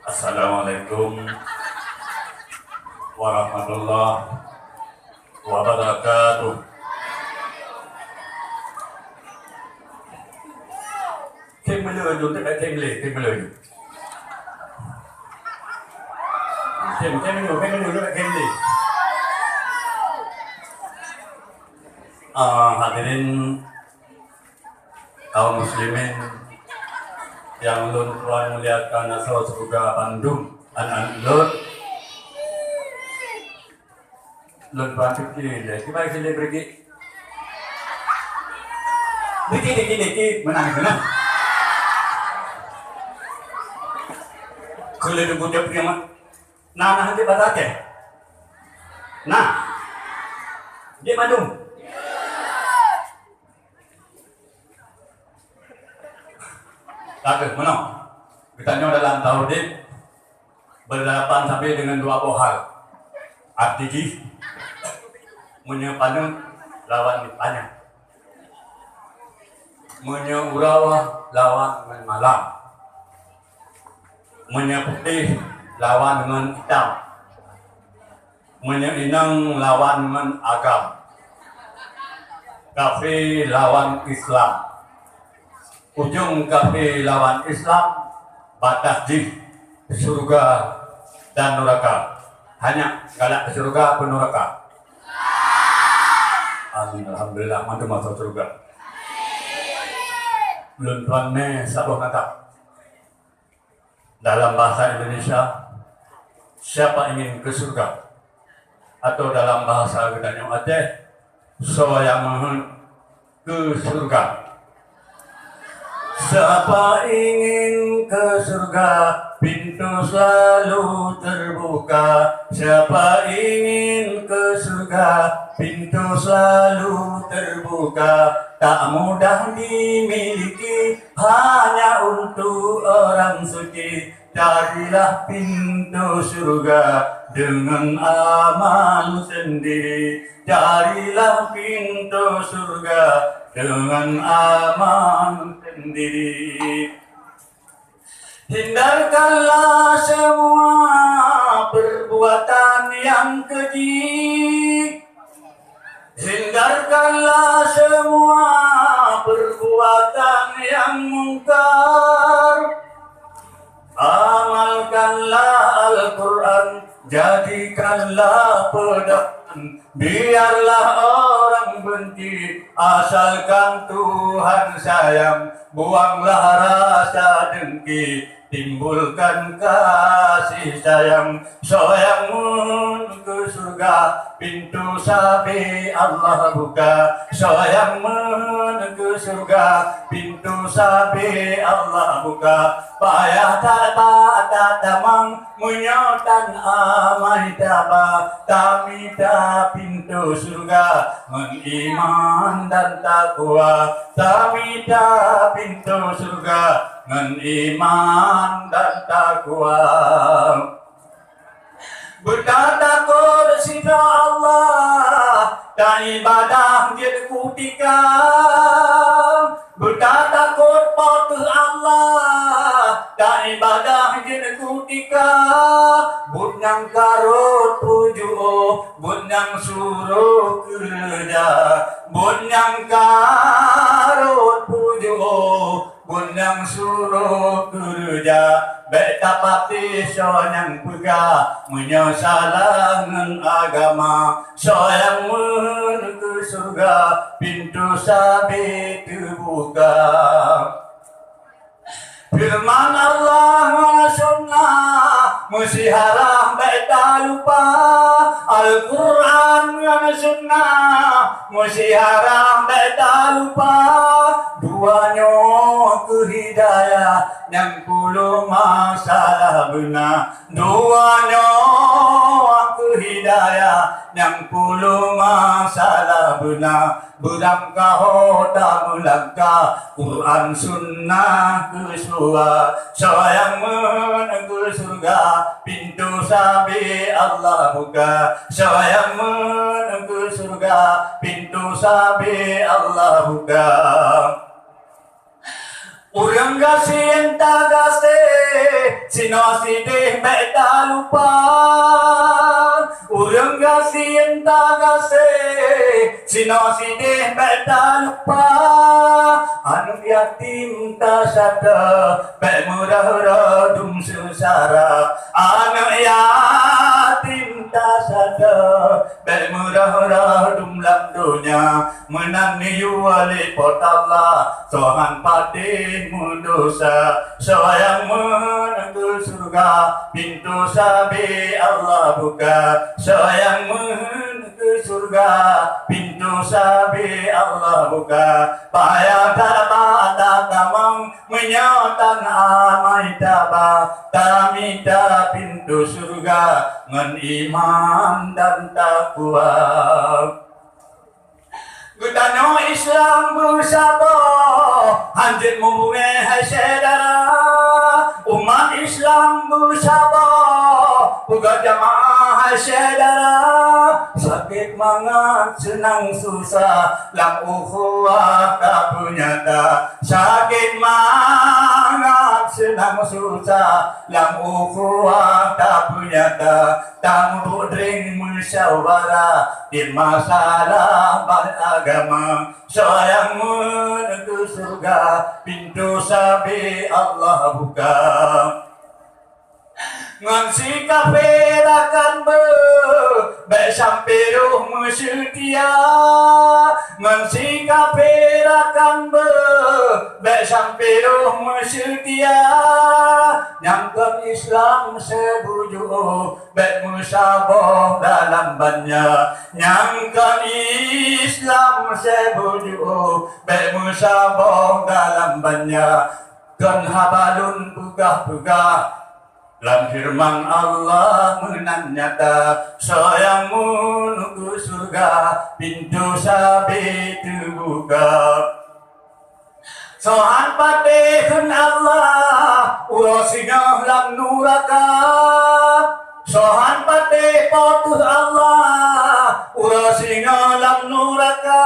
Assalamualaikum warahmatullahi wabarakatuh. Thêm mới lừa chúng ta phải thêm liền, thêm mới lừa. Thêm mới lừa nó thêm gì? Hadirin kaum muslimin yang Lun Tuan muliakan asal surga Bandung, anak Lun Tuan fikir deh, gimana sih dia pergi? Dikit, menang. Kalau dia punya priaman, nah dia batak nah dia Bandung. Takut, mana? Ditanya dalam tauhid berdelapan sampai dengan 2 hal. Arti menyepanu lawan dipanya, menyurawa lawan dengan malam, menyeputih lawan dengan hitam, menyeinang lawan dengan agam, kafir lawan Islam. Ujung kafir lawan Islam, batas di surga dan neraka. Hanya galak ke surga pun neraka. Alhamdulillah, mantu masuk surga. Belum tuannya sabuh kata. Dalam bahasa Indonesia, siapa ingin ke surga? Atau dalam bahasa Gedanya Aceh, saya mohon ke surga. Siapa ingin ke surga, pintu selalu terbuka. Siapa ingin ke surga, pintu selalu terbuka. Tak mudah dimiliki, hanya untuk orang suci. Carilah pintu surga dengan amal sendiri. Carilah pintu surga dengan amal sendiri. Hindarkanlah semua perbuatan yang keji. Hindarkanlah semua perbuatan yang mungkar. Amalkanlah Al-Quran, jadikanlah pedoman. Biarlah orang benci, asalkan Tuhan sayang. Buanglah rasa dengki, timbulkan kasih sayang. Soyangmu ke surga, pintu sabi Allah buka. Soyangmu ke surga, pintu sabi Allah buka. Payah tak tamang, munyotan amai taba. Tamita pintu surga, mengiman dan takwa. Tamita pintu surga, mengiman dan takwa. Bertakwa sifat Allah, dan ibadah dia kutikam. Bertakwa patuh Allah, dan ibadah dia kutikam. Bunyang karut pujuh, bunyang suruh kerja. Bunyang karut pujuh, bunyang suruh kerja. Beta pati soyang pega, menyosalangan agama. Soyang menuju surga, pintu sabi terbuka. Firman Allah sunnah, mesti haram beta lupa. Al-Quran sunnah, mesti haram beta lupa. Duanya ke hidayah, yang puluh masalah benar. Duanya ke hidayah, yang puluh masalah benar. Berlangkah tak melangkah, Quran sunnah ke surga. Sayang menuju surga, pintu sabi Allah buka. Sayang menuju surga, pintu sabi Allah buka. Urang gasih entah gasih, Sino sidih mek tak lupa urang gasih entah gasih Sino sidih mek tak lupa anu yatim tak sada mek murah dum susara anu yatim tak sada mek murah dum lam dunya menang ni wali potalla sohan pati mundosa sayang menuju surga pintu sabi Allah buka sayang menuju surga pintu sabi Allah buka payah ada tamang menyotan amai taba tamida pintu surga ngan iman dan takwa Gudano Islam bersama Hanjit memulai saudara Umat Islam bersama Buka jamaah saudara Sakit mangat senang susah Lam ukhuwah tak punyata Sakit mangat senang susah Lam ukhuwah tak punyata Tamu dring musyawarah Di masalah beragama Sayang menuju surga Pintu sabi Allah buka Ngan si kafir akan baik sampai ruh setia Ngan si kafir akan baik sampai ruh setia Nyangkan Islam sebujuk baik musabah dalam banyak Nyangkan Islam sebujuk baik musabah dalam banyak Dan habalun pugah-pugah Dalam firman Allah menanyata sayang menuju surga pintu sabi terbuka Sohan patihun Allah urasingah lam nuraka Sohan patih patuh Allah urasingah lam nuraka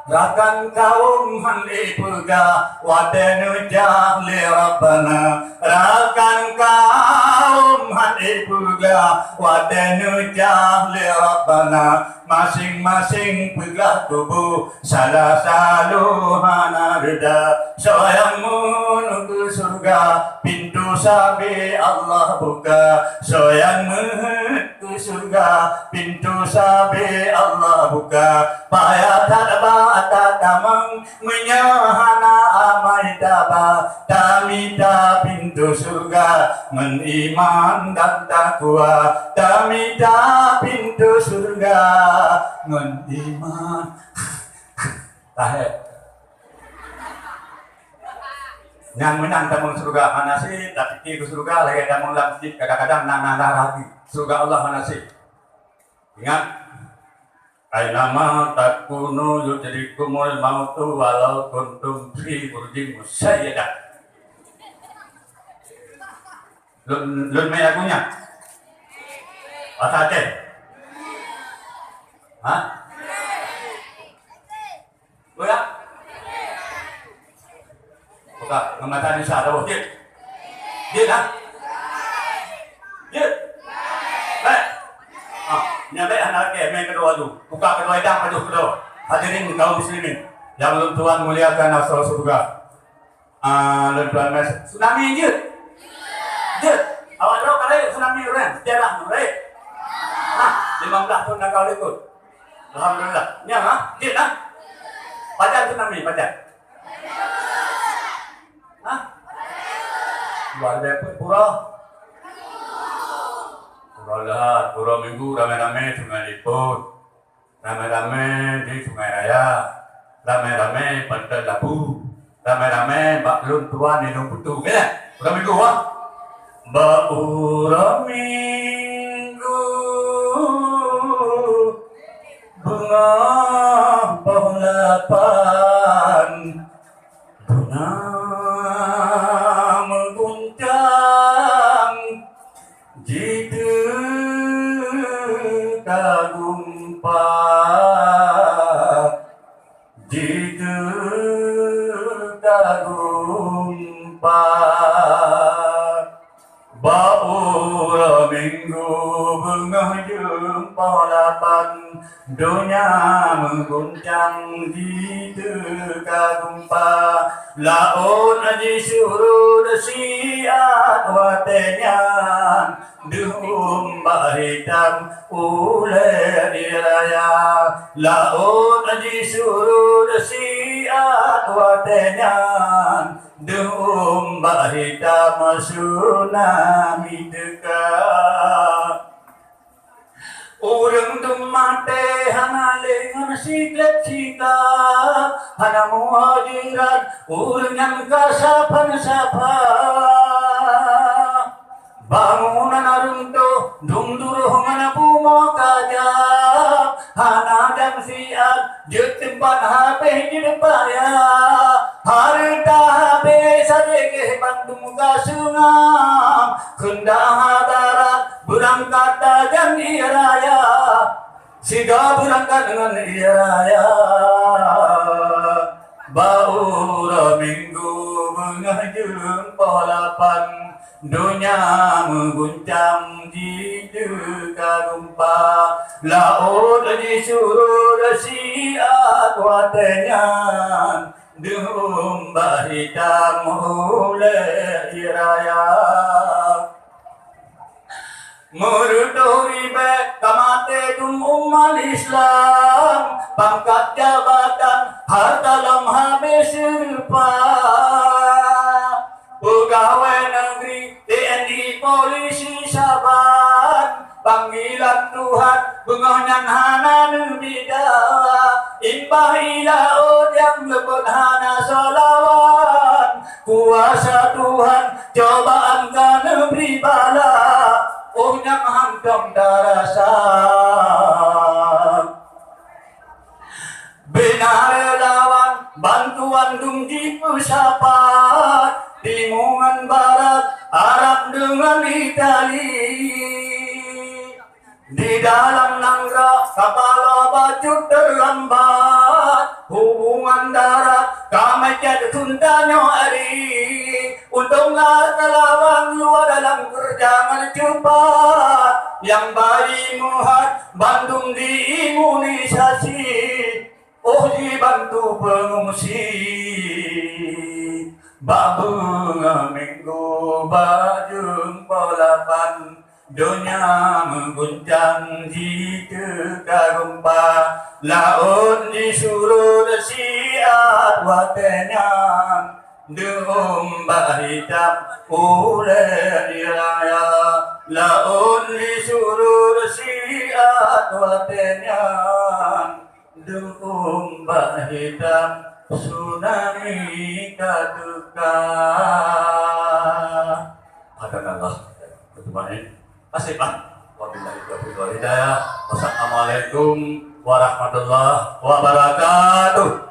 Rakan kaum handi purga wadenu jahli rabbana Rakan kaum handi purga wadenu jahli rabbana Masing-masing pegah tubuh salah saluhana reda Sayang menuju surga pintu sabi Allah buka Sayang menuju surga pintu sabi Allah buka Payah tak tamang menyahana amai daba tamida pintu surga meniman dan takwa tamida pintu surga meniman tahe yang menang tamang surga mana sih tapi ke surga lagi tamang lamsik kadang-kadang nana lagi surga Allah mana sih ingat Ainama takunu yudrikumul mautu walau kuntum fi burjin musayyadah. Lun may lagunya? Apa aja? Hah? Buka? Buka, ngamatan isa daw. Dit. Dit ha? Dit. Baik. Nyampe anak main kedua tu, buka kedua hidang maju kedua. Hadirin kaum muslimin yang belum Tuhan muliakan asal surga. Tuhan mes tsunami je, awak tahu kalau tsunami orang sejarah tu, right? 15 tahun dah kau ikut. Alhamdulillah. Nya je Pacar tsunami pacar. Luar biasa pura. Lihat, pura minggu rame-rame sungai Liput, rame-rame di Sungai Raya, rame-rame Pantai Labu, rame-rame Mbak Lun Tuan Nino Putu, ya? Pura minggu, wah? Pura minggu, bunga pengharapan, bunga mengguncang, jitu kagumpa jitu kagumpa minggu menghujung lapan, dunia mengguncang di teka gempa, laut aji surut siat watenyan, diumbah hitam ular diraya, laut aji surut siat watenyan, diumbah hitam tsunami dekat. Urang dumate hanalingan siklet sika, hana muhajirat urang yang kasapan sapa. Bangunan arunto dumduruh ngana pumo kajab, hana dan siat jutimpan hape di depaya, harta hape sadege bandung kasungam, kendah darat berangkat dan iraya, siga berangkat dengan iraya. Baura minggu menghujung lapan, dunia mengguncang di teka gempa, laut disurut siat watenyan, diumbah hitam oleh iraya. Meruduri be kamate dum umat Islam, pangkat jabatan harta lam habis serupa, pegawai negeri TNI polisi saban, panggilan Tuhan bengonan hana nubida, imbah ilaut yang lebut hana solawat, kuasa Tuhan cobaan kan negeri bala, oh yang hantam darasa. Benar lawan bantuan dumji pusapat, timungan barat Arab dengan Itali, di dalam nangga kapal baju terlambat, hubungan darat kami jadi tundanya hari, untunglah kelawan luar dalam kerjaan cepat, yang bayi muhat Bandung diimunisasi, oh dibantu pengungsi. Babunga minggu bajung lapan, dunia mengguncang di teka gempa, laut disurut siat watenyan, diumbah hitam oleh diraya, laut disurut siat watenyan, diumbah hitam tsunami kaduka. Akanallah berteman. Asih Pak. Wabillahi taufiq wal hidayah. Wassalamualaikum warahmatullahi wabarakatuh.